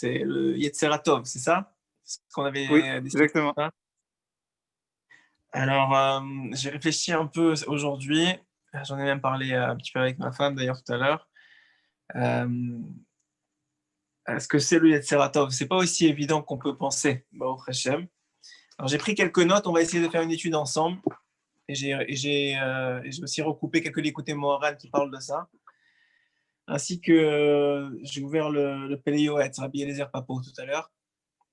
c'est le Yetzeratov, c'est ça? C'est ce qu'on Oui, avait décidé. exactement. Alors, j'ai réfléchi un peu aujourd'hui, j'en ai même parlé un petit peu avec ma femme d'ailleurs tout à l'heure. Ce que c'est le Yetzeratov, c'est pas aussi évident qu'on peut penser, Baruch Hashem. Alors j'ai pris quelques notes, on va essayer de faire une étude ensemble. Et j'ai aussi recoupé quelques Likutei Moharan qui parlent de ça. Ainsi que j'ai ouvert le Pelei Yoetz, Rabbi Eliezer Papo tout à l'heure,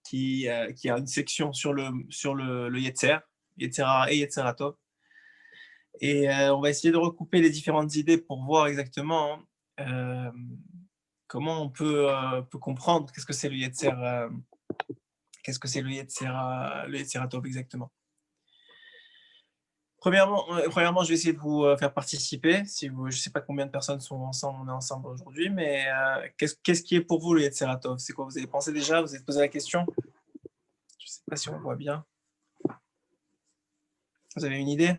qui a une section sur le Yetzer, Yetzerara et Yetzeratov. Et on va essayer de recouper les différentes idées pour voir exactement comment on peut comprendre qu'est-ce que c'est le Yetzer, qu'est-ce que c'est le Yetzeratov exactement. Premièrement, je vais essayer de vous faire participer. Je ne sais pas combien de personnes sont ensemble, on est ensemble aujourd'hui, mais qu'est-ce qui est pour vous le Yetzeratov? C'est quoi? Vous avez pensé déjà? Vous avez posé la question? Je ne sais pas si on voit bien. Vous avez une idée?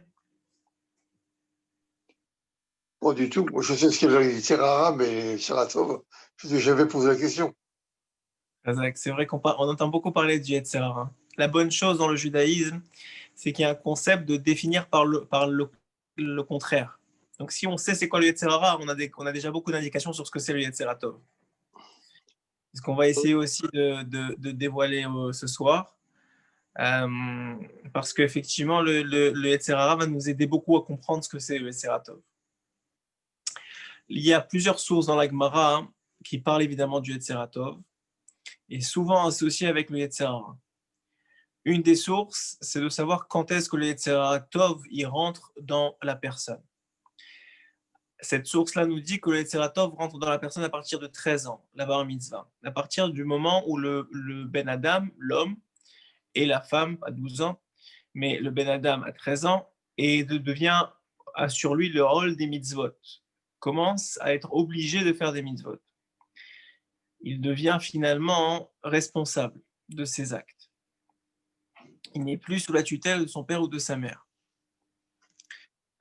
Pas du tout. Moi, je sais ce qu'est le Yetzirara, mais Saratov, je n'ai jamais posé la question. C'est vrai qu'on entend beaucoup parler du Yetzirara. La bonne chose dans le judaïsme, c'est qu'il y a un concept de définir par le contraire. Donc si on sait c'est quoi le Yetzirara, on a déjà beaucoup d'indications sur ce que c'est le Yetzeratov. C'est ce qu'on va essayer aussi de dévoiler ce soir. Parce qu'effectivement, le Yetzirara va nous aider beaucoup à comprendre ce que c'est le Yetzeratov. Il y a plusieurs sources dans la Gemara qui parlent évidemment du Yetzeratov et souvent associées avec le Yetzirara. Une des sources, c'est de savoir quand est-ce que le Yetzeratov il rentre dans la personne. Cette source-là nous dit que le Yetzeratov rentre dans la personne à partir de 13 ans, la bar mitzvah, à partir du moment où le Ben Adam, l'homme, et la femme à 12 ans, mais le Ben Adam à 13 ans, et a sur lui le rôle des mitzvot, commence à être obligé de faire des mitzvot. Il devient finalement responsable de ses actes. Il n'est plus sous la tutelle de son père ou de sa mère.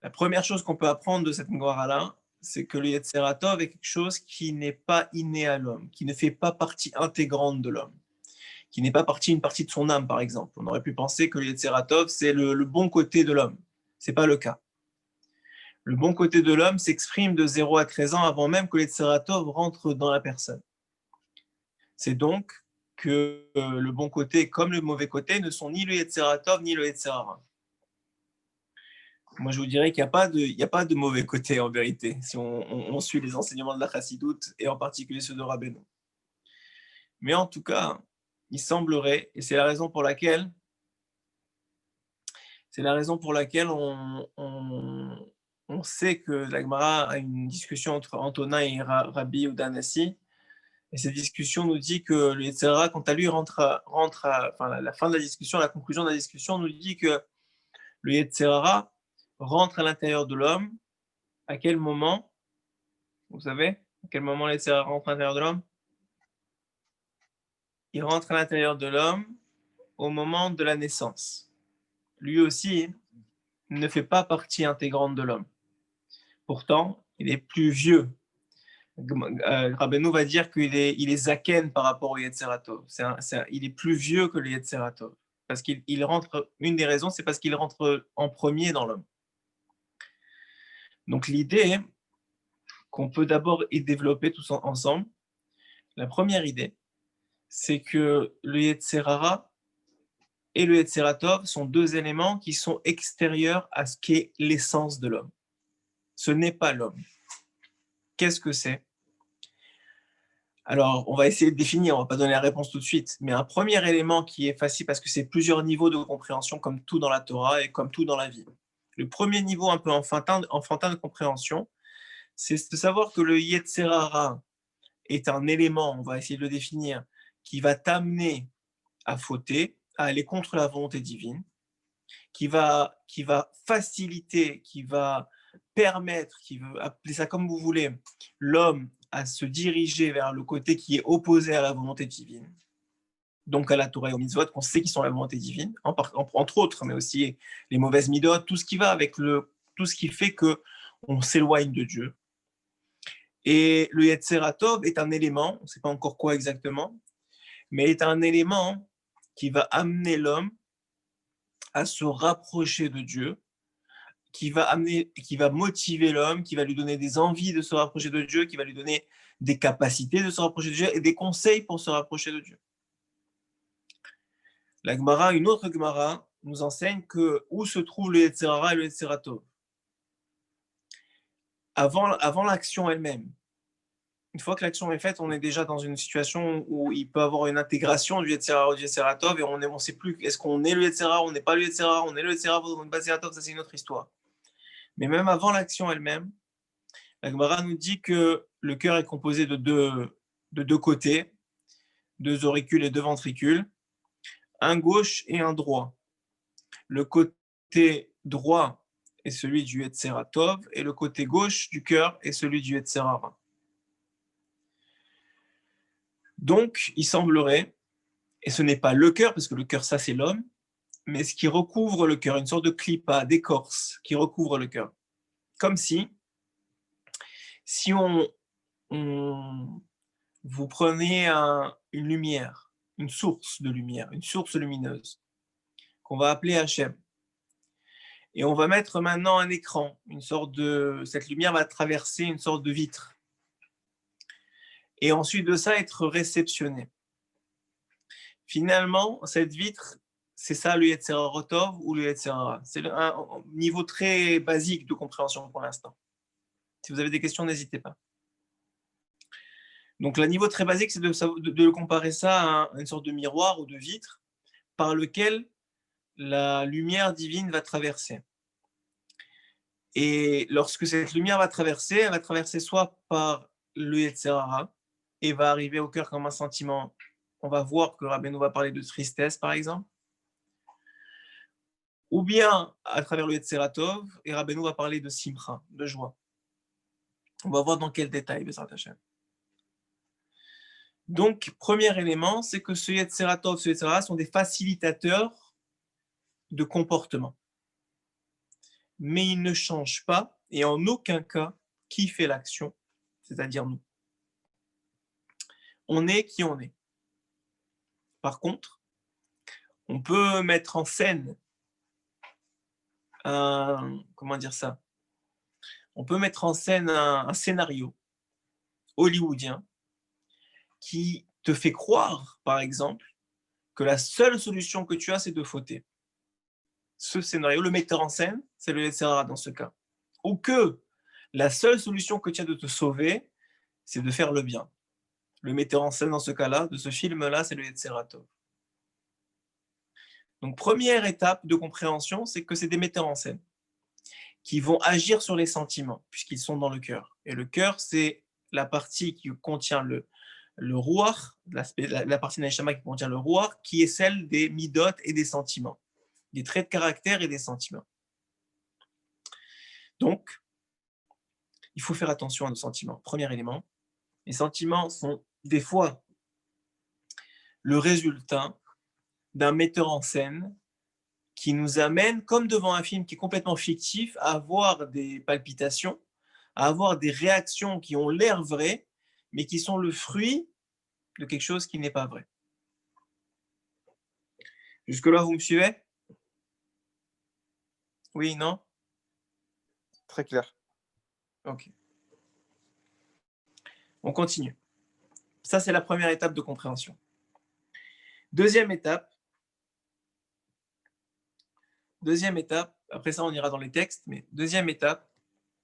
La première chose qu'on peut apprendre de cette Gemara-là, c'est que le Yetzeratov est quelque chose qui n'est pas inné à l'homme, qui ne fait pas partie intégrante de l'homme, qui n'est pas une partie de son âme, par exemple. On aurait pu penser que le Yetzeratov, c'est le bon côté de l'homme. Ce n'est pas le cas. Le bon côté de l'homme s'exprime de 0 à 13 ans avant même que le Yetzeratov rentre dans la personne. C'est donc que le bon côté comme le mauvais côté ne sont ni le Yetzeratov ni le Yetzerara. Moi, je vous dirais qu'il n'y a pas de mauvais côté en vérité, si on suit les enseignements de la Chassidoute et en particulier ceux de Rabbeinu. Mais en tout cas, il semblerait, et c'est la raison pour laquelle on sait que la Gemara a une discussion entre Antonin et Rabbi Udanassi. Et cette discussion nous dit que le Yetzirah, quant à lui, la fin de la discussion, la conclusion de la discussion nous dit que le Yetzirah rentre à l'intérieur de l'homme. À quel moment? Vous savez? À quel moment le Yetzirah rentre à l'intérieur de l'homme? Il rentre à l'intérieur de l'homme au moment de la naissance. Lui aussi ne fait pas partie intégrante de l'homme. Pourtant, il est plus vieux. Rabbeinu va dire qu'il est zaken par rapport au Yetzeratov. Il est plus vieux que le Yetzeratov. Parce qu'il rentre, une des raisons, c'est parce qu'il rentre en premier dans l'homme. Donc l'idée qu'on peut d'abord y développer tous ensemble, la première idée, c'est que le Yetzerara et le Yetzeratov sont deux éléments qui sont extérieurs à ce qu'est l'essence de l'homme. Ce n'est pas l'homme. Qu'est-ce que c'est? Alors, on va essayer de définir, on ne va pas donner la réponse tout de suite, mais un premier élément qui est facile parce que c'est plusieurs niveaux de compréhension comme tout dans la Torah et comme tout dans la vie. Le premier niveau un peu enfantin de compréhension, c'est de savoir que le Yetzerara est un élément, on va essayer de le définir, qui va t'amener à fauter, à aller contre la volonté divine, qui va faciliter, qui va permettre, qui veut appeler ça comme vous voulez, l'homme à se diriger vers le côté qui est opposé à la volonté divine, donc à la Torah et aux mitzvot, qu'on sait qu'ils sont la volonté divine, entre autres, mais aussi les mauvaises midot, tout ce qui va avec tout ce qui fait qu'on s'éloigne de Dieu. Et le Yetzeratov est un élément, on ne sait pas encore quoi exactement, mais est un élément qui va amener l'homme à se rapprocher de Dieu, qui va motiver l'homme, qui va lui donner des envies de se rapprocher de Dieu, qui va lui donner des capacités de se rapprocher de Dieu et des conseils pour se rapprocher de Dieu. La Gemara, une autre Gemara, nous enseigne que où se trouve le Yetzer Hara et le Yetzer Tov. Avant l'action elle-même. Une fois que l'action est faite, on est déjà dans une situation où il peut y avoir une intégration du Yetzer Hara ou du Yetzer Tov et on ne sait plus, est-ce qu'on est le Yetzer Hara, on n'est pas le Yetzer Hara, on est le Yetzer Hara, on n'est pas le Yetzer Tov, ça c'est une autre histoire. Mais même avant l'action elle-même, la Gemara nous dit que le cœur est composé de deux côtés, 2 auricules et 2 ventricules, un gauche et un droit. Le côté droit est celui du Yetzer Tov et le côté gauche du cœur est celui du Yetzer Hara. Donc, il semblerait, et ce n'est pas le cœur, parce que le cœur, ça c'est l'homme, mais ce qui recouvre le cœur, une sorte de clipa, d'écorce qui recouvre le cœur. Comme si vous preniez une lumière, une source de lumière, une source lumineuse, qu'on va appeler Hachem. Et on va mettre maintenant un écran, cette lumière va traverser une sorte de vitre. Et ensuite de ça, être réceptionnée. Finalement, cette vitre, c'est ça le Yetzer Tov ou le Yetzer Hara. C'est un niveau très basique de compréhension pour l'instant. Si vous avez des questions, n'hésitez pas. Donc, le niveau très basique, c'est de comparer ça à une sorte de miroir ou de vitre par lequel la lumière divine va traverser. Et lorsque cette lumière va traverser, elle va traverser soit par le Yetzer Hara et va arriver au cœur comme un sentiment. On va voir que Rabbeinu va parler de tristesse, par exemple. Ou bien à travers le Yetzer Tov, et Rabbeinu va parler de simcha, de joie. On va voir dans quel détail, Bezrat Hashem. Donc, premier élément, c'est que ce Yetzer Tov, ce Yetzer Hara sont des facilitateurs de comportement. Mais ils ne changent pas, et en aucun cas, qui fait l'action, c'est-à-dire nous. On est qui on est. Par contre, on peut mettre en scène on peut mettre en scène un scénario hollywoodien qui te fait croire, par exemple, que la seule solution que tu as, c'est de fauter. Ce scénario, le metteur en scène, c'est le Yetzer Hara dans ce cas. Ou que la seule solution que tu as de te sauver, c'est de faire le bien. Le metteur en scène dans ce cas-là, de ce film-là, c'est le Yetzer Tov. Donc, première étape de compréhension, c'est que c'est des metteurs en scène qui vont agir sur les sentiments, puisqu'ils sont dans le cœur. Et le cœur, c'est la partie qui contient le ruach, la partie neshama qui contient le ruach, qui est celle des midot et des sentiments, des traits de caractère et des sentiments. Donc, il faut faire attention à nos sentiments. Premier élément, les sentiments sont des fois le résultat d'un metteur en scène qui nous amène, comme devant un film qui est complètement fictif, à avoir des palpitations, à avoir des réactions qui ont l'air vraies, mais qui sont le fruit de quelque chose qui n'est pas vrai. Jusque-là, vous me suivez? Oui, non? Très clair. Ok. On continue. Ça, c'est la première étape de compréhension. Deuxième étape, après ça on ira dans les textes, mais deuxième étape,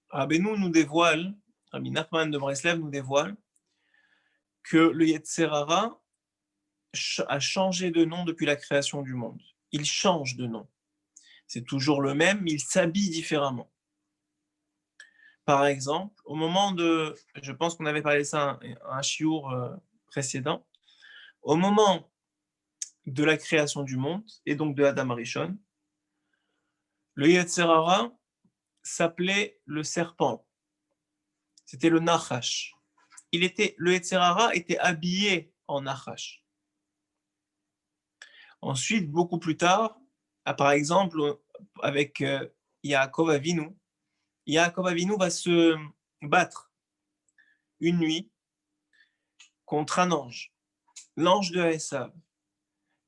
Rabbeinu nous dévoile, Rabbi Nachman de Breslev nous dévoile que le Yetzer Hara a changé de nom depuis la création du monde. Il change de nom. C'est toujours le même, mais il s'habille différemment. Par exemple, au moment de, je pense qu'on avait parlé de ça un chiour précédent, au moment de la création du monde, et donc de Adam Arishon, le Yetzer Hara s'appelait le serpent. C'était le Nachash. Le Yetzer Hara était habillé en Nachash. Ensuite, beaucoup plus tard, par exemple, avec Yaakov Avinu va se battre une nuit contre un ange. l'ange de Esav,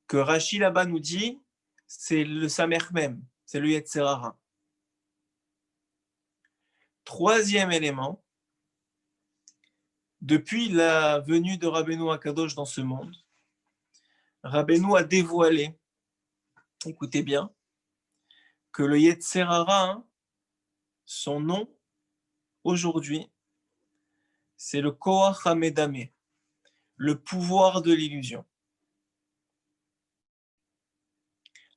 que Rashi là-bas nous dit, c'est le Samer même, c'est le Yetzer Hara. Troisième élément, depuis la venue de Rabbeinu Akadosh dans ce monde, Rabbeinu a dévoilé, écoutez bien, que le Yetzer Hara, son nom aujourd'hui, c'est le Koach HaMedame, le pouvoir de l'illusion.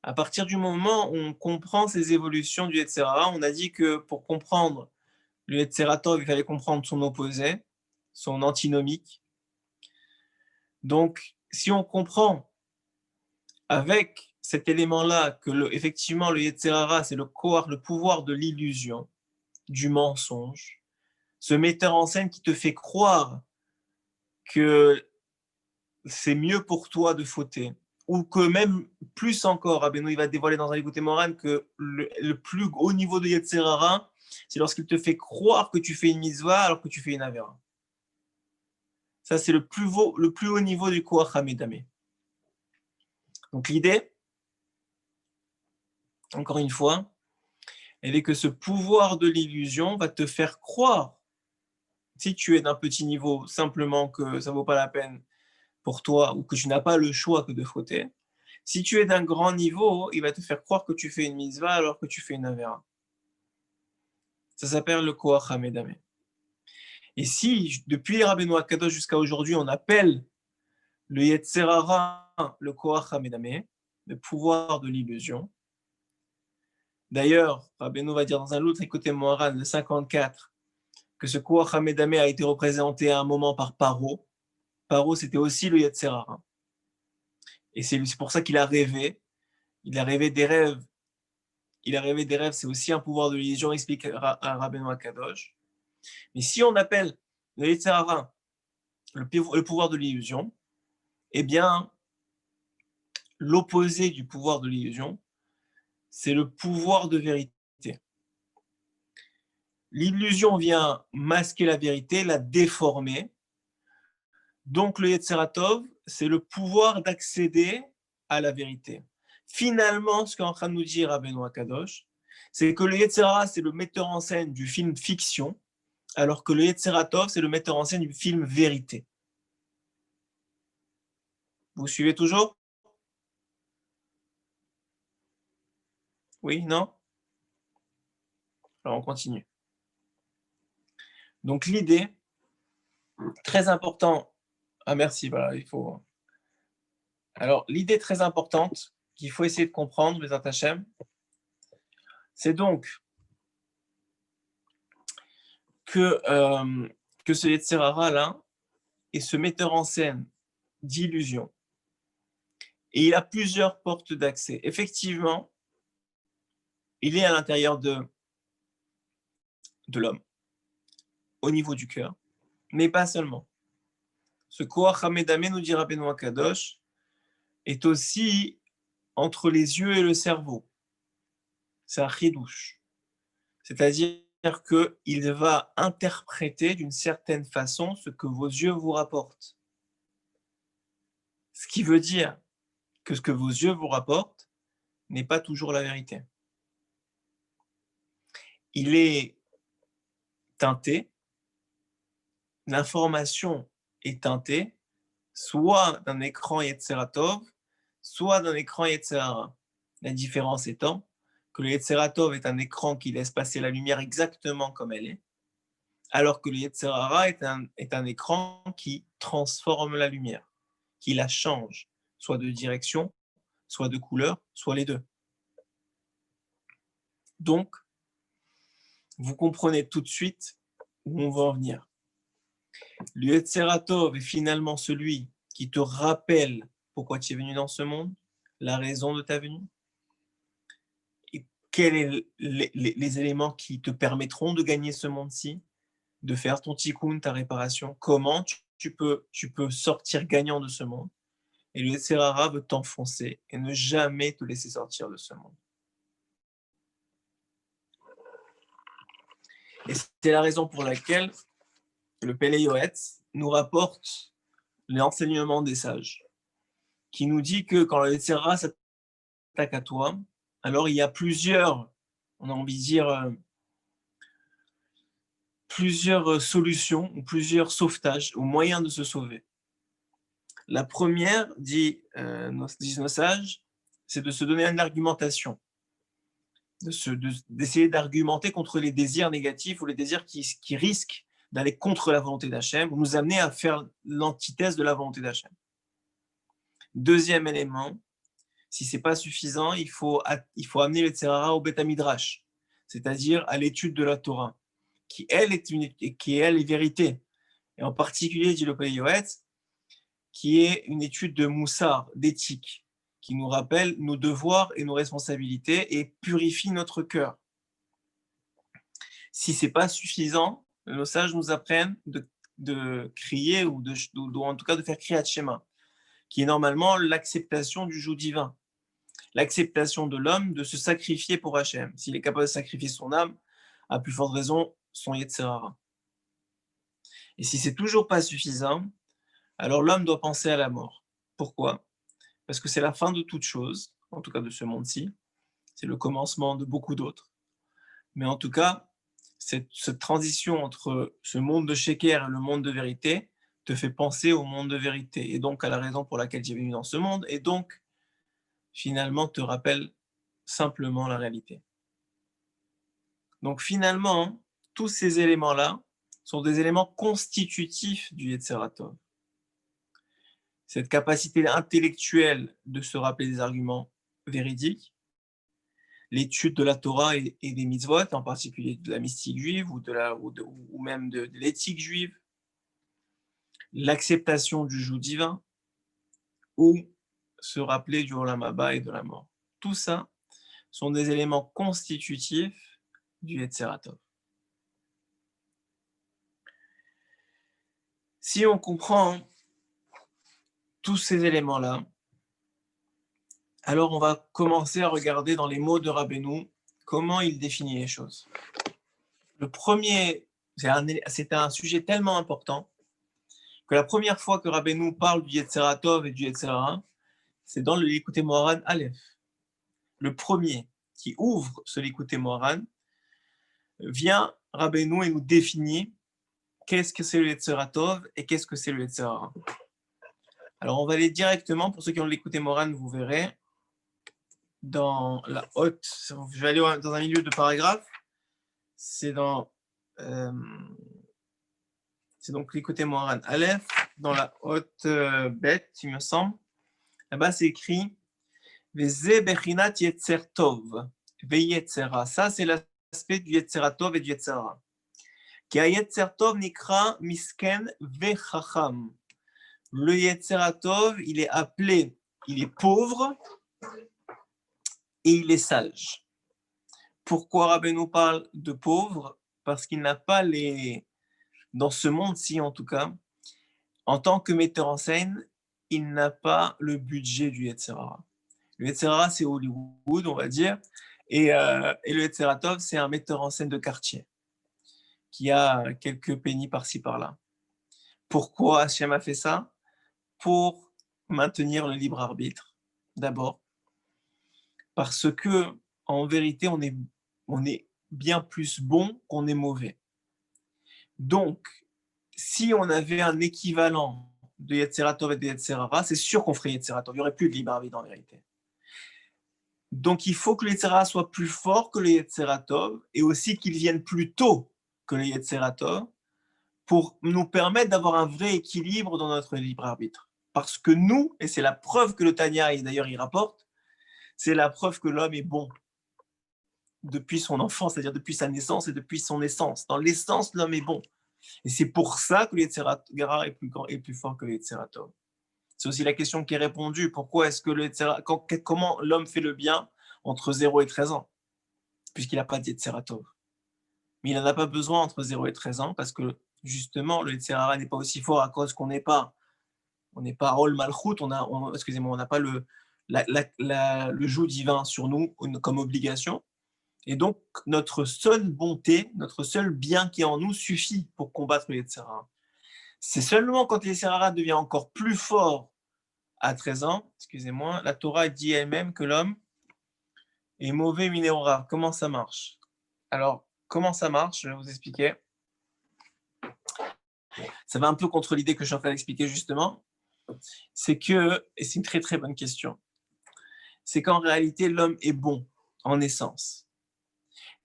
À partir du moment où on comprend ces évolutions du Yetzer Hara, on a dit que pour comprendre le Yetzer Tov, il fallait comprendre son opposé, son antinomique. Donc, si on comprend avec cet élément-là que effectivement le Yetzer Hara, c'est le Koach, le pouvoir de l'illusion, du mensonge, ce metteur en scène qui te fait croire que c'est mieux pour toi de fauter, ou que même plus encore, Rabbeinu il va dévoiler dans un Likutei Moharan que le plus haut niveau de Yetzer Hara, c'est lorsqu'il te fait croire que tu fais une mitzvah alors que tu fais une avéra. Ça, c'est le plus haut niveau du Koach HaMedame. Donc l'idée, encore une fois, elle est que ce pouvoir de l'illusion va te faire croire, si tu es d'un petit niveau, simplement que ça ne vaut pas la peine pour toi ou que tu n'as pas le choix que de fauter. Si tu es d'un grand niveau, il va te faire croire que tu fais une mitzvah alors que tu fais une avéra. Ça s'appelle le Koach HaMedame. Et si, depuis Rabbeinu Akadosh jusqu'à aujourd'hui, on appelle le Yetzer Hara le Koach HaMedame, le pouvoir de l'illusion. D'ailleurs, Rabbeinu va dire dans un autre Likutei Moharan, le 54, que ce Koach HaMedame a été représenté à un moment par Paro. Paro, c'était aussi le Yetzer Hara. Et c'est pour ça qu'il a rêvé. Il a rêvé des rêves. C'est aussi un pouvoir de l'illusion, explique Rabbeinu Akadosh. Mais si on appelle le Yetzer Hara le pouvoir de l'illusion, eh bien, l'opposé du pouvoir de l'illusion, c'est le pouvoir de vérité. L'illusion vient masquer la vérité, la déformer. Donc le Yetzer Tov, c'est le pouvoir d'accéder à la vérité. Finalement, ce qu'est en train de nous dire Rabbeinu Akadosh, c'est que le Yetzer Hara, c'est le metteur en scène du film fiction, alors que le Yetzer Tov, c'est le metteur en scène du film vérité. Vous suivez toujours? Oui, non? Alors on continue. Donc l'idée, très important. Ah merci, voilà, il faut. Alors l'idée très importante qu'il faut essayer de comprendre, les Hachem, c'est donc que ce Yetzer Hara là est ce metteur en scène d'illusion. Et il a plusieurs portes d'accès. Effectivement, il est à l'intérieur de l'homme, au niveau du cœur, mais pas seulement. Ce Koach HaMedame, nous dit Rabbeinu Akadosh, est aussi entre les yeux et le cerveau. C'est un chidouche. C'est-à-dire qu'il va interpréter d'une certaine façon ce que vos yeux vous rapportent. Ce qui veut dire que ce que vos yeux vous rapportent n'est pas toujours la vérité. Il est teinté, l'information est teintée, soit d'un écran Yetzer Tov, soit d'un écran Yetzer Hara. La différence étant que le Yetzer Tov est un écran qui laisse passer la lumière exactement comme elle est, alors que le Yetzer Hara est un écran qui transforme la lumière, qui la change, soit de direction, soit de couleur, soit les deux. Donc, vous comprenez tout de suite où on va en venir. Le Yetzer Tov est finalement celui qui te rappelle pourquoi tu es venu dans ce monde, la raison de ta venue, et quels sont les éléments qui te permettront de gagner ce monde-ci, de faire ton tikkun, ta réparation, comment tu peux sortir gagnant de ce monde. Et le Yetzer Hara veut t'enfoncer et ne jamais te laisser sortir de ce monde. Et c'est la raison pour laquelle le Pélé Yoetz nous rapporte l'enseignement des sages, qui nous dit que quand le Yetzer Hara s'attaque à toi, alors il y a plusieurs, on a envie de dire, plusieurs solutions ou plusieurs sauvetages ou moyens de se sauver. La première, disent nos sages, c'est de se donner une argumentation, d'essayer d'argumenter contre les désirs négatifs ou les désirs qui risquent d'aller contre la volonté d'Hachem ou nous amener à faire l'antithèse de la volonté d'Hachem. Deuxième élément, si ce n'est pas suffisant, il faut amener le Yetzer Hara au Beth Midrash, c'est-à-dire à l'étude de la Torah, qui elle est vérité. Et en particulier, dit le Pei Yoetz, qui est une étude de moussar, d'éthique, qui nous rappelle nos devoirs et nos responsabilités et purifie notre cœur. Si ce n'est pas suffisant, nos sages nous apprennent de crier ou en tout cas de faire Kriyat Shema, qui est normalement l'acceptation du joug divin, l'acceptation de l'homme de se sacrifier pour Hachem. S'il est capable de sacrifier son âme, à plus forte raison, son Yetzer Hara. Et si c'est toujours pas suffisant, alors l'homme doit penser à la mort. Pourquoi ? Parce que c'est la fin de toute chose, en tout cas de ce monde-ci. C'est le commencement de beaucoup d'autres. Mais en tout cas, cette transition entre ce monde de Sheker et le monde de vérité te fait penser au monde de vérité, et donc à la raison pour laquelle tu es venu dans ce monde, et donc, finalement, te rappelle simplement la réalité. Donc finalement, tous ces éléments-là sont des éléments constitutifs du Yetzer Tov. Cette capacité intellectuelle de se rappeler des arguments véridiques, l'étude de la Torah et des mitzvot, en particulier de la mystique juive ou même de l'éthique juive, l'acceptation du joug divin ou se rappeler du Olam Haba et de la mort. Tout ça sont des éléments constitutifs du Yetzer Tov. Si on comprend tous ces éléments-là, alors on va commencer à regarder dans les mots de Rabbeinu comment il définit les choses. Le premier, c'est un sujet tellement important que la première fois que Rabbeinu parle du Yetzer Tov et du Yetzer Hara, c'est dans le Likutei Moharan Aleph. Le premier qui ouvre ce Likutei Moharan vient Rabbeinu et nous définit qu'est-ce que c'est le Yetzer Tov et qu'est-ce que c'est le Yetzer Hara. Alors on va aller directement, pour ceux qui ont le Likutei Moharan, vous verrez, dans la haute, je vais aller dans un milieu de paragraphe, c'est donc Likutei Moharan Aleph, dans la haute bête, il me semble. Là-bas, c'est écrit Veze bechinat Yetzer Tov veYetzer Hara. Ça, c'est l'aspect du Yetzer Tov et du Yetzer Hara. Ki haYetzer Tov nikra misken vechacham. Le Yetzer Tov, il est appelé, il est pauvre et il est sage. Pourquoi Rabbeinu parle de pauvre ? Parce qu'il n'a pas dans ce monde-ci en tout cas, en tant que metteur en scène, il n'a pas le budget du Yetzer Hara. Le Yetzer Hara, c'est Hollywood, on va dire, et le Yetzer Tov, c'est un metteur en scène de quartier qui a quelques pennies par-ci par-là. Pourquoi Hachem a fait ça ? Pour maintenir le libre arbitre, d'abord, parce que en vérité, on est bien plus bon qu'on est mauvais. Donc, si on avait un équivalent de Yetzer Tov et de Yetzer Hara, c'est sûr qu'on ferait Yetzer Tov. Il n'y aurait plus de libre arbitre en vérité. Donc, il faut que le Yetzer Hara soit plus fort que le Yetzer Tov et aussi qu'il vienne plus tôt que le Yetzer Tov pour nous permettre d'avoir un vrai équilibre dans notre libre arbitre. Parce que nous, et c'est la preuve que le Tanya, et d'ailleurs il rapporte, c'est la preuve que l'homme est bon depuis son enfance, c'est-à-dire depuis sa naissance et depuis son essence. Dans l'essence, l'homme est bon. Et c'est pour ça que le Yetzer Hara est plus fort que le Yetzer Tov. C'est aussi la question qui est répondue. Pourquoi est-ce que comment l'homme fait le bien entre 0 et 13 ans ? Puisqu'il n'a pas de Yetzer Tov. Mais il n'en a pas besoin entre 0 et 13 ans parce que justement, le Yetzer Hara n'est pas aussi fort à cause qu'on n'est pas Rol Malchut, on n'a pas le joug divin sur nous comme obligation. Et donc, notre seule bonté, notre seul bien qui est en nous suffit pour combattre le Yetzer Hara. C'est seulement quand l'Yetzirara devient encore plus fort à 13 ans, excusez-moi, la Torah dit elle-même que l'homme est mauvais minéora. Comment ça marche? Alors, comment ça marche? Je vais vous expliquer. Ça va un peu contre l'idée que je suis en train d'expliquer justement. C'est que, et c'est une très très bonne question, c'est qu'en réalité, l'homme est bon en essence.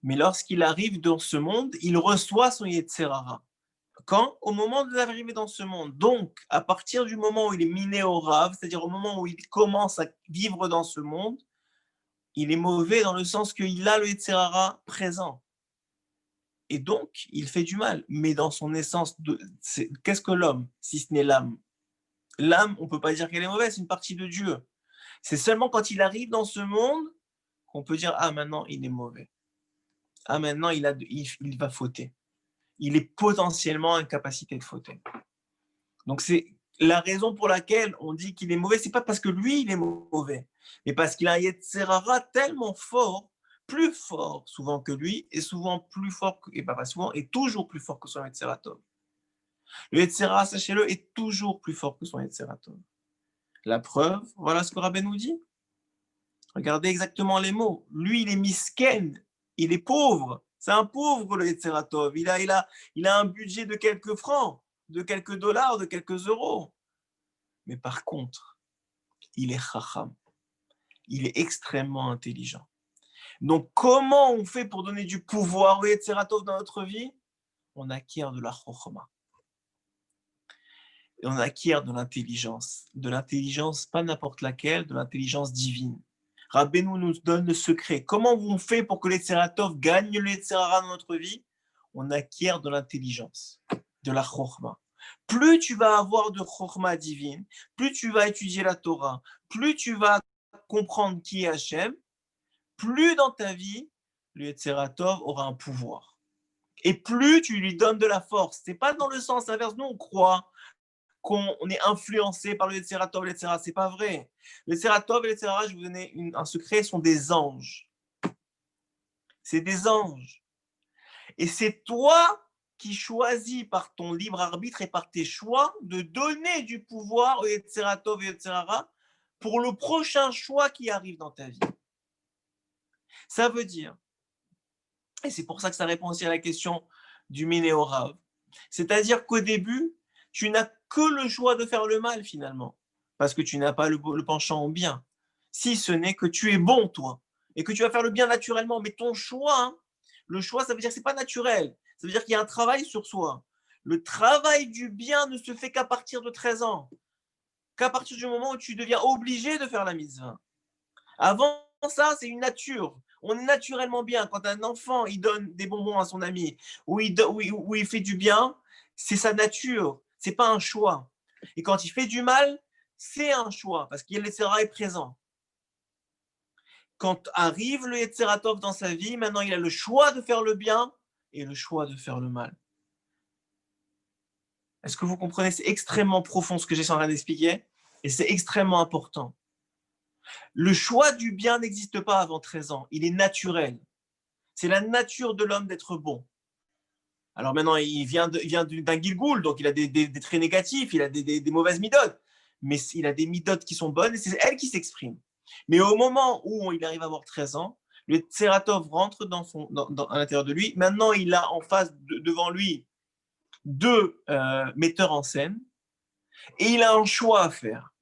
Mais lorsqu'il arrive dans ce monde, il reçoit son Yetzirara. Quand? Au moment de l'arrivée dans ce monde. Donc, à partir du moment où il est minéorav, c'est-à-dire au moment où il commence à vivre dans ce monde, il est mauvais dans le sens qu'il a le Yetzirara présent. Et donc, il fait du mal. Mais dans son essence, qu'est-ce que l'homme, si ce n'est l'âme? L'âme, on ne peut pas dire qu'elle est mauvaise, c'est une partie de Dieu. C'est seulement quand il arrive dans ce monde qu'on peut dire « Ah, maintenant, il est mauvais. Ah, maintenant, il va fauter. Il est potentiellement en capacité de fauter. » Donc, c'est la raison pour laquelle on dit qu'il est mauvais. Ce n'est pas parce que lui, il est mauvais, mais parce qu'il a un Yetzirara tellement fort, plus fort souvent que lui, et souvent plus fort, et pas souvent, et toujours plus fort que son Yetziratov. Le Yetzirara, sachez-le, est toujours plus fort que son Yetziratov. La preuve, voilà ce que Rabbi nous dit. Regardez exactement les mots. Lui, il est misken, il est pauvre. C'est un pauvre, le Yetziratov. Il a un budget de quelques francs, de quelques dollars, de quelques euros. Mais par contre, il est chacham. Il est extrêmement intelligent. Donc, comment on fait pour donner du pouvoir au Yetziratov dans notre vie? On acquiert de la chokhma. Et on acquiert de l'intelligence, pas n'importe laquelle, de l'intelligence divine. Rabbeinu nous donne le secret. Comment on fait pour que l'Yetziratov gagne le Yetzirara dans notre vie? On acquiert de l'intelligence, de la chokhma. Plus tu vas avoir de chokhma divine, plus tu vas étudier la Torah, plus tu vas comprendre qui est Hachem, plus dans ta vie, le Yetziratov aura un pouvoir. Et plus tu lui donnes de la force. Ce n'est pas dans le sens inverse. Nous, on croit qu'on est influencé par le Yetziratov, etc. C'est pas vrai. Le Yetziratov et le Yetzirara, je vais vous donner un secret, sont des anges. C'est des anges. Et c'est toi qui choisis par ton libre arbitre et par tes choix de donner du pouvoir au Yetziratov et au Yetzirara pour le prochain choix qui arrive dans ta vie. Ça veut dire, et c'est pour ça que ça répond aussi à la question du Minéorav, c'est-à-dire qu'au début, tu n'as que le choix de faire le mal finalement, parce que tu n'as pas le penchant au bien, si ce n'est que tu es bon toi, et que tu vas faire le bien naturellement, mais ton choix, hein, le choix ça veut dire que ce n'est pas naturel, ça veut dire qu'il y a un travail sur soi. Le travail du bien ne se fait qu'à partir de 13 ans, qu'à partir du moment où tu deviens obligé de faire la mitzvah. Avant ça, c'est une nature. On est naturellement bien. Quand un enfant il donne des bonbons à son ami ou il fait du bien, c'est sa nature. C'est pas un choix. Et quand il fait du mal, c'est un choix parce qu'il y a le Yetzirah est présent. Quand arrive le Yetziratov dans sa vie, maintenant il a le choix de faire le bien et le choix de faire le mal. Est-ce que vous comprenez? C'est extrêmement profond ce que j'ai en train d'expliquer et c'est extrêmement important. Le choix du bien n'existe pas avant 13 ans. Il est naturel. C'est la nature de l'homme d'être bon. Alors maintenant, il vient d'un Gilgoul, donc il a des traits négatifs, il a des mauvaises midotes. Mais il a des midotes qui sont bonnes et c'est elles qui s'expriment. Mais au moment où il arrive à avoir 13 ans, le Tseratov rentre à l'intérieur de lui. Maintenant, il a en face, devant lui, deux metteurs en scène et il a un choix à faire.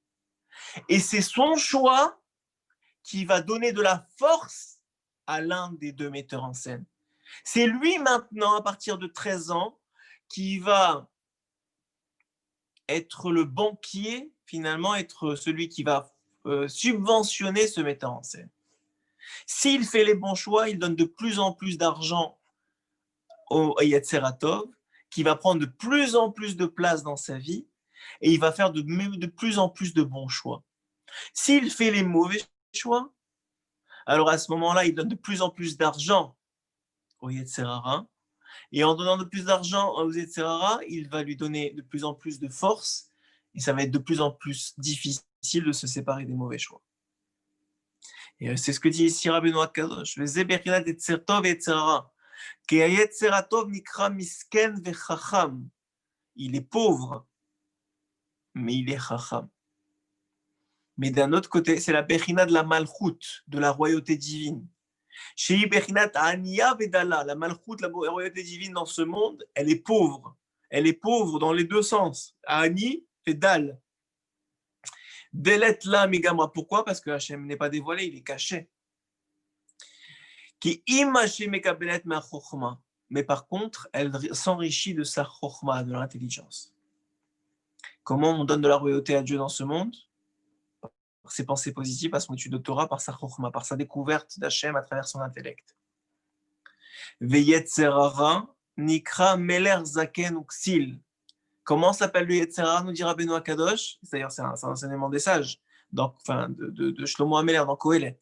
Et c'est son choix qui va donner de la force à l'un des deux metteurs en scène. C'est lui maintenant, à partir de 13 ans, qui va être le banquier, finalement, être celui qui va subventionner ce metteur en scène. S'il fait les bons choix, il donne de plus en plus d'argent au Yetziratov, qui va prendre de plus en plus de place dans sa vie, et il va faire de plus en plus de bons choix. S'il fait les mauvais choix, alors à ce moment-là, il donne de plus en plus d'argent au Yetzirara, et en donnant de plus d'argent au Yetzirara, il va lui donner de plus en plus de force, et ça va être de plus en plus difficile de se séparer des mauvais choix. Et c'est ce que dit ici Rabbeinu Akadosh, le Zeberinat Yetzirtov et Yetzirara, כי היצר הטוב נקרא מסכן וחכם, il est pauvre, mais il est chacham. Mais d'un autre côté, c'est la Bechina de la Malchut, de la royauté divine. Chez Bechinat Aniya Vedala, la Malchut, la royauté divine dans ce monde, elle est pauvre. Elle est pauvre dans les deux sens. Ani et Dal. Delet la Migamra. Pourquoi? Parce que Hachem n'est pas dévoilé, il est caché. Qui imagine Mekabelet ma Chochma. Mais par contre, elle s'enrichit de sa Chochma, de l'intelligence. Comment on donne de la royauté à Dieu dans ce monde? Par ses pensées positives, par son étude de Torah, par sa chokhma, par sa découverte d'Hachem à travers son intellect. Veyetzerara nikra meler zaken uksil. Comment s'appelle le Yetzerara, nous dira Benoît Kadosh? D'ailleurs, c'est un enseignement des sages, donc, enfin, de Shlomo HaMeler dans Kohelet.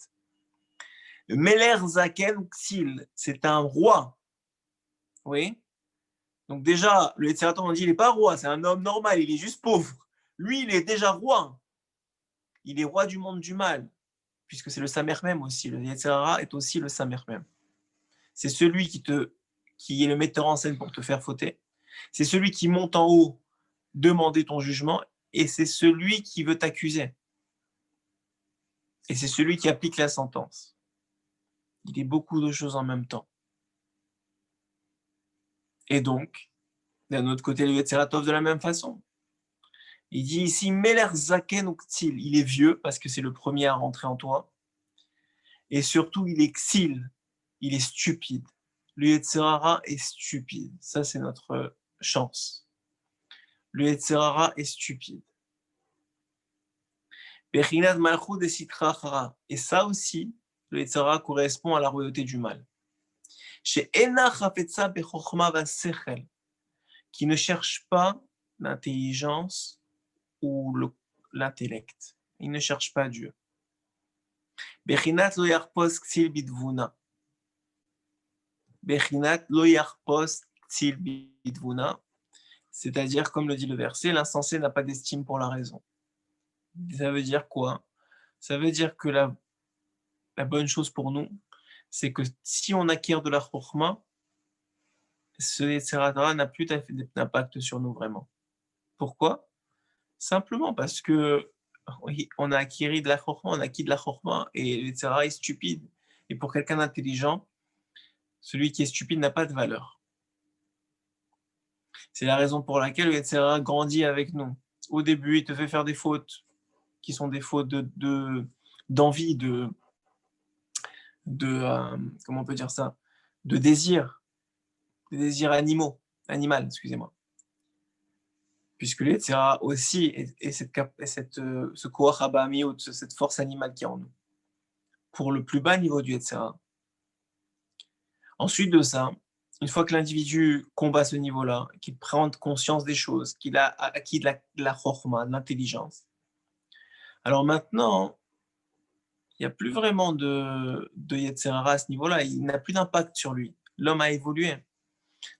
Meler zaken uksil, c'est un roi. Oui. Donc déjà, le Yetzerara, on dit, il n'est pas roi, c'est un homme normal, il est juste pauvre. Lui, il est déjà roi. Il est roi du monde du mal, puisque c'est le Samer même aussi. Le Yetzerara est aussi le Samer même. C'est celui qui est le metteur en scène pour te faire fauter. C'est celui qui monte en haut demander ton jugement, et c'est celui qui veut t'accuser. Et c'est celui qui applique la sentence. Il est beaucoup de choses en même temps. Et donc, d'un autre côté, le Yetzeratov de la même façon. Il dit ici, Meler Zaken Uktil, il est vieux parce que c'est le premier à rentrer en toi. Et surtout, il est Xil, il est stupide. Le Yetzerara est stupide. Ça, c'est notre chance. Le Yetzerara est stupide. Bechinat Malchut de Sitra Chara. Et ça aussi, le Yetzerara correspond à la royauté du mal. Chez Ena Chafetza Bechochma Vasechel, qui ne cherche pas l'intelligence ou l'intellect. Il ne cherche pas Dieu. Bechinat lo yarpos ksil bidvuna. Bechinat lo yarpos ksil bidvuna. C'est-à-dire, comme le dit le verset, l'insensé n'a pas d'estime pour la raison. Ça veut dire quoi? Ça veut dire que la bonne chose pour nous, c'est que si on acquiert de la chokhma, ce Yetzerara n'a plus d'impact sur nous vraiment. Pourquoi? Simplement parce que on a acquis de la chokhma, et le Yetzerara est stupide. Et pour quelqu'un d'intelligent, celui qui est stupide n'a pas de valeur. C'est la raison pour laquelle le Yetzerara grandit avec nous. Au début, il te fait faire des fautes qui sont des fautes d'envie, comment on peut dire ça, de désir, des désirs animal, excusez-moi. Puisque le Yetzerara aussi est ce koach haba'amiyut, cette force animale qui est en nous, pour le plus bas niveau du Yetzerara. Ensuite de ça, une fois que l'individu combat ce niveau-là, qu'il prend conscience des choses, qu'il a acquis de la chokhma, de l'intelligence, alors maintenant, il n'y a plus vraiment de Yetzerara à ce niveau-là, il n'a plus d'impact sur lui. L'homme a évolué.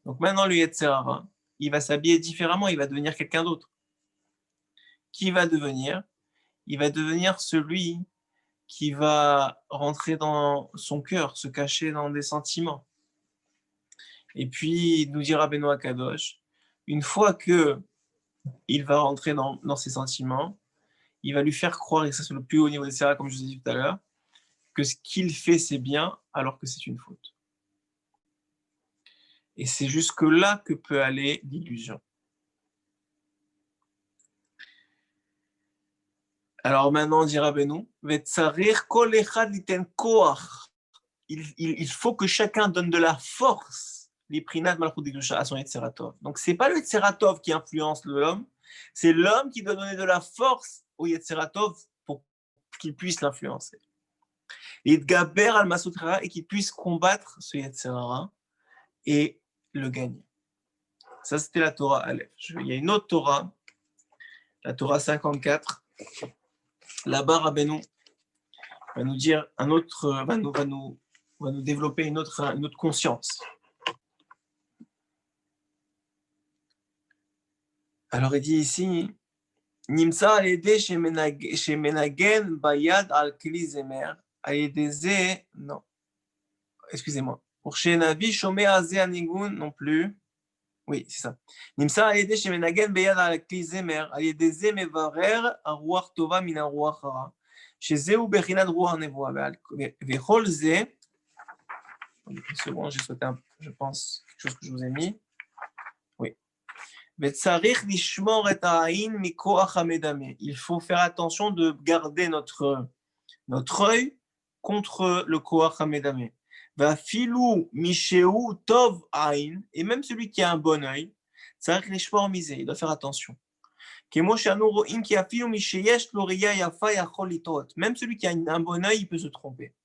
Donc maintenant, le Yetzerara, il va s'habiller différemment, il va devenir quelqu'un d'autre. Qui va devenir? Il va devenir celui qui va rentrer dans son cœur, se cacher dans des sentiments. Et puis, nous dira Benoît Kadosh, une fois qu'il va rentrer dans ses sentiments, il va lui faire croire, et ça c'est le plus haut niveau de Yetzerara, comme je vous ai dit tout à l'heure, que ce qu'il fait c'est bien, alors que c'est une faute. Et c'est jusque-là que peut aller l'illusion. Alors maintenant, on dira Benou, il faut que chacun donne de la force à son Yetzeratov. Donc ce n'est pas le Yetzeratov qui influence l'homme, c'est l'homme qui doit donner de la force au Yetzeratov pour qu'il puisse l'influencer. Et Gaber al-Masutra, et qu'il puisse combattre ce Yetzerara et le gagner. Ça, c'était la Torah Aleph. Il y a une autre Torah, la Torah 54. Là-bas, Rabbeinu va nous dire un autre, va nous développer une autre conscience. Alors, il dit ici, Nimsa al-Yedeh shemenagen bayad al-kli zemer, al-Yedeh non, excusez-moi. Pour chez Navi, Shomé Azé Anigun non plus. Oui, c'est ça. Nimsa al-yedei shemenagen beyad al-kli zemer, al-yedei ze mevarer ar-ruach tova min ar-ruach hara, shezeu bechinat ruach nevoa, vechol ze, une seconde, j'ai sauté je pense, quelque chose que je vous ai mis. Oui. Vetzarich lishmor et ha'ain mikoach hamedame. Il faut faire attention de garder notre œil contre le koach hamedame. Vafilu misheu tov ain, et même celui qui a un bon œil, tzarich lishmor misé, il doit faire attention. Kemo she'anu ro'im ki afilu misheyesh lo riya yafa yachol litot. Même celui qui a un bon œil, il peut se tromper.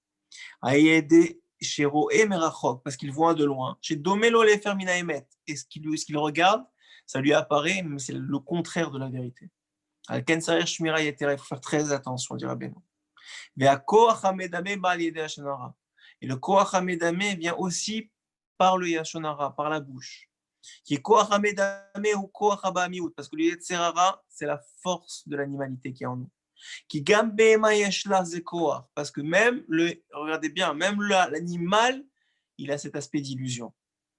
Ayede shero'e merachok, parce qu'il voit de loin. Chez domelo lefer mina emet, et ce qu'il regarde, ça lui apparaît, mais c'est le contraire de la vérité. Al-ken tzarich shmira yetera, il faut faire très attention, dira Beno. Et le koach hamedame vient aussi par le yashonara, par la bouche. Qui est koach hamedame ou koach habamiout, parce que le yetzerara, c'est la force de l'animalité qui est en nous. Qui gambe ma yeshla ze koach, parce que même regardez bien, même l'animal, il a cet aspect d'illusion.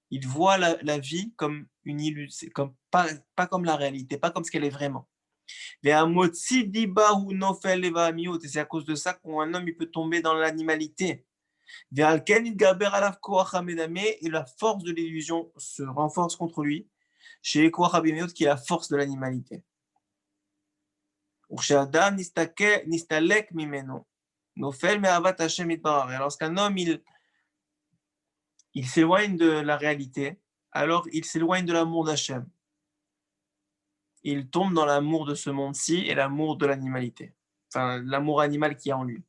Il voit la vie comme une illusion, comme pas comme la réalité, pas comme ce qu'elle est vraiment. Et c'est à cause de ça qu'un homme il peut tomber dans l'animalité. Et la force de l'illusion se renforce contre lui, chez les qui est la force de l'animalité. Et lorsqu'un homme il s'éloigne de la réalité, alors il s'éloigne de l'amour d'Hachem. Il tombe dans l'amour de ce monde-ci et l'amour de l'animalité. Enfin, l'amour animal qui est en lui.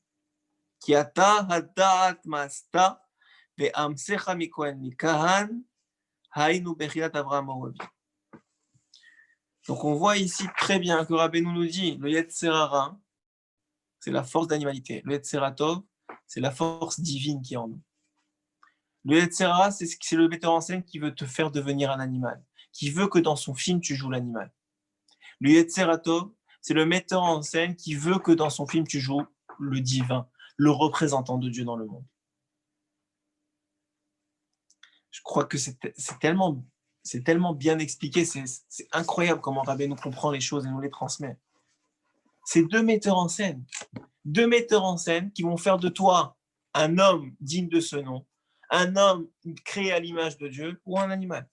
Donc on voit ici très bien que Rabbeinu nous dit, le Yetzerara, c'est la force d'animalité. Le Yetzeratov, c'est la force divine qui est en nous. Le Yetzerara, c'est le metteur en scène qui veut te faire devenir un animal, qui veut que dans son film, tu joues l'animal. Le Yetzeratov, c'est le metteur en scène qui veut que dans son film, tu joues le divin, le représentant de Dieu dans le monde. Je crois que c'est tellement bien expliqué, c'est incroyable comment Rabbeinu comprend les choses et nous les transmet. C'est deux metteurs en scène qui vont faire de toi un homme digne de ce nom, un homme créé à l'image de Dieu ou un animal.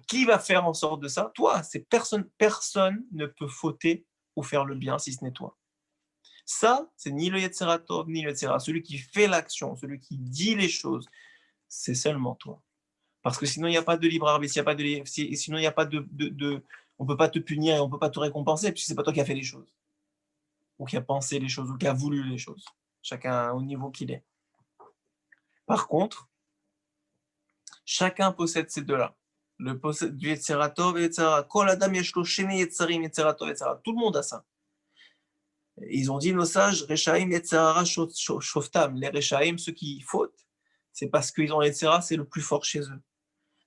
Qui va faire en sorte de ça? Toi. Personne ne peut fauter ou faire le bien si ce n'est toi. Ça, c'est ni le Yetzeratov, ni le Yetzera. Celui qui fait l'action, celui qui dit les choses, c'est seulement toi. Parce que sinon, il n'y a pas de libre arbitre, sinon, il n'y a pas on ne peut pas te punir et on ne peut pas te récompenser, puisque ce n'est pas toi qui as fait les choses, ou qui a pensé les choses, ou qui a voulu les choses. Chacun au niveau qu'il est. Par contre, chacun possède ces deux-là. Le possède du Yetzeratov et Yetzera. Kol adam yeshlo shene yetzarim Yetzeratov Yetzera. Tout le monde a ça. Ils ont dit nos sages, Rechaim Yetzerara Shoftam. Les Rechaim, ceux qui fautent, c'est parce qu'ils ont Yetzera, c'est le plus fort chez eux.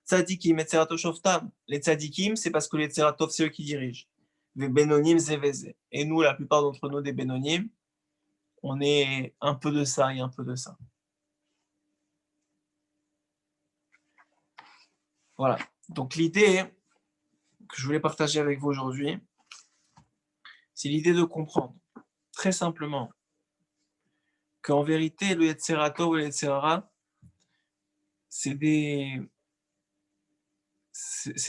Tzadikim Yetzeratov Shoftam. Les Tzadikim, c'est parce que les Yetzeratov, c'est eux qui dirigent. Les Benonim Zeveze. Et nous, la plupart d'entre nous, des Benonim, on est un peu de ça et un peu de ça. Voilà. Donc l'idée que je voulais partager avec vous aujourd'hui, c'est l'idée de comprendre, très simplement, qu'en vérité, le Yetzeratov et le Yetzerara, c'est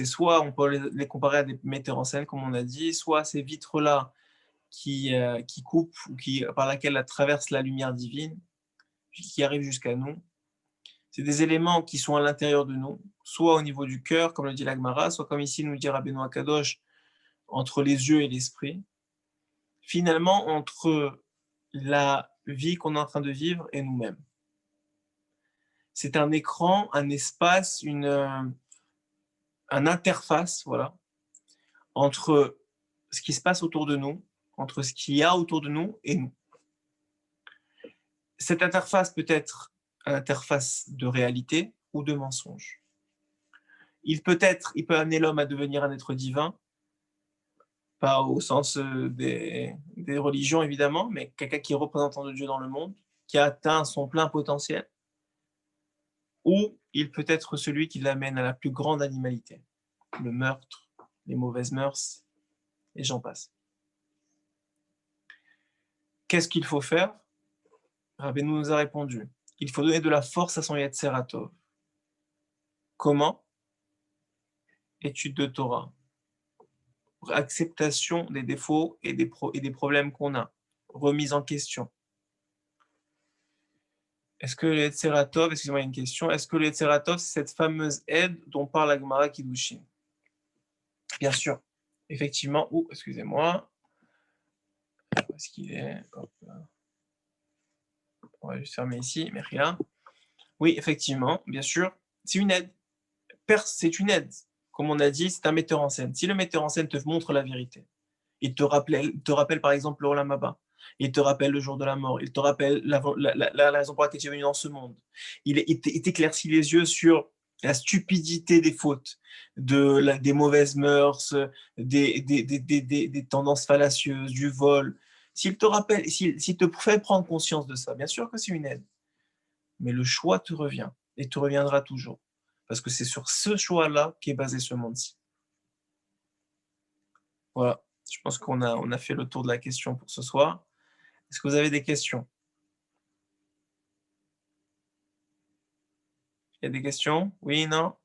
soit, on peut les comparer à des metteurs en scène, comme on a dit, soit ces vitres-là qui coupent ou par laquelle traverse la lumière divine, qui arrive jusqu'à nous. C'est des éléments qui sont à l'intérieur de nous, soit au niveau du cœur, comme le dit la Gemara, soit comme ici nous dit Rabbeinu Akadosh, entre les yeux et l'esprit. Finalement, entre la vie qu'on est en train de vivre et nous-mêmes. C'est un écran, un espace, une interface, voilà, entre ce qui se passe autour de nous, entre ce qu'il y a autour de nous et nous. Cette interface peut être une interface de réalité ou de mensonge. Il peut amener l'homme à devenir un être divin, pas au sens des religions évidemment, mais quelqu'un qui est représentant de Dieu dans le monde, qui a atteint son plein potentiel. ou il peut être celui qui l'amène à la plus grande animalité, le meurtre, les mauvaises mœurs, et j'en passe. Qu'est-ce qu'il faut faire? Rabbeinu nous a répondu, il faut donner de la force à son Yetzer Tov. Comment? Étude de Torah, acceptation des défauts et des problèmes qu'on a, remise en question. Est-ce que le Yetzer Tov, excusez-moi, une question, est-ce que le Yetzer Tov, c'est cette fameuse aide dont parle la Gemara Kiddushin? Bien sûr, effectivement, excusez-moi, où est-ce qu'il est? Hop. On va juste fermer ici, mais rien. Oui, effectivement, bien sûr, c'est une aide. C'est une aide. Comme on a dit, c'est un metteur en scène. Si le metteur en scène te montre la vérité, il te rappelle par exemple le Olam Haba, il te rappelle le jour de la mort, il te rappelle la raison pour laquelle tu es venu dans ce monde, il t'éclaircit les yeux sur la stupidité des fautes, des mauvaises mœurs, des tendances fallacieuses, du vol. S'il te rappelle, s'il te fait prendre conscience de ça, bien sûr que c'est une aide. Mais le choix te revient et te reviendra toujours. Parce que c'est sur ce choix-là qu'est basé ce monde-ci. Voilà, je pense qu'on a fait le tour de la question pour ce soir. Est-ce que vous avez des questions? Il y a des questions? Oui, non?